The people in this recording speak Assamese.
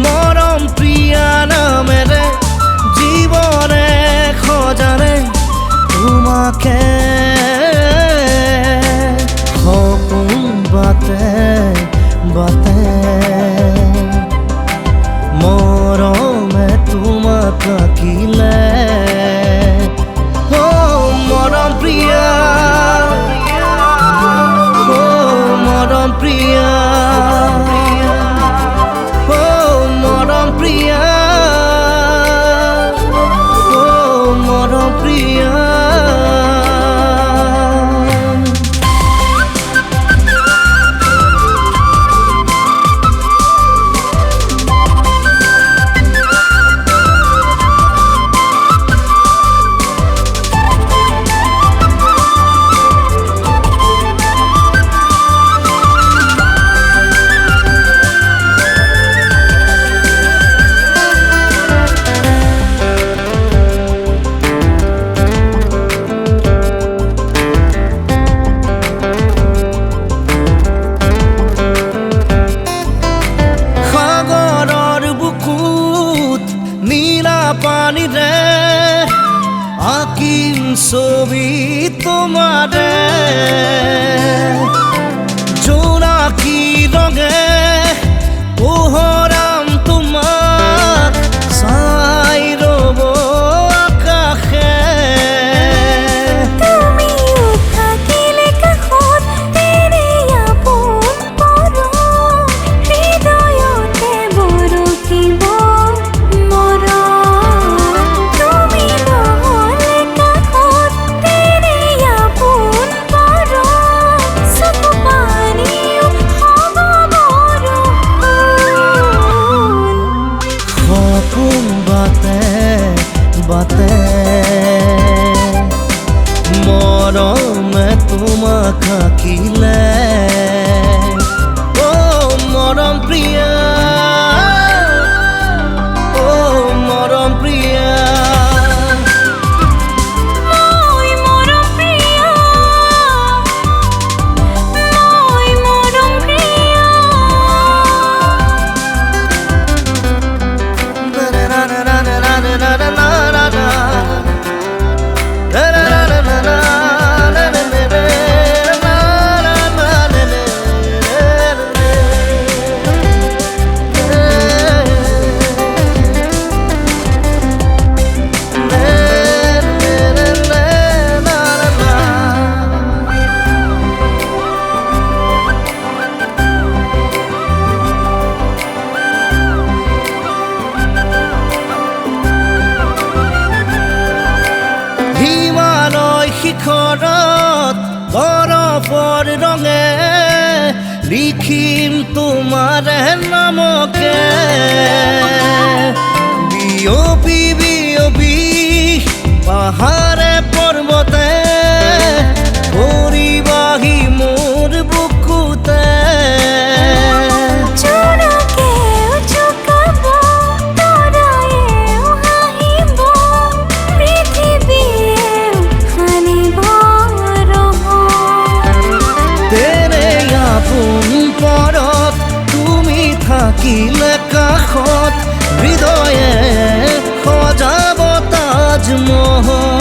মরম প্রিয়া নামেরে জীবনে খোঁজারে তোমাকে সপোন বাতে বাতে মরমে তোমাক আঁকিলে মরম প্রিয়া মরম প্রিয়া পানি রে আঁকিম ছবি তোমারে জোনাকি রঙে পোহরাম তোমাক চাই রব আকাশে তুমি থাকিলে কাষত তেনে আপোন পৰ হৃদয়তে বৰকিব বাতে মৰমে তোমাক আঁকিলে মৰম প্ৰিয়া মৰম প্ৰিয়া শিখৰত বৰফৰ ৰঙে লিখিম তোমাৰে নামকে বিয়পি বিয়পি পাহাৰে পৰ্বতে পৰিবাহি মোৰ বুকুতে তুমি থাকিলে কাষত হৃদয়ে সজাব তাজমহল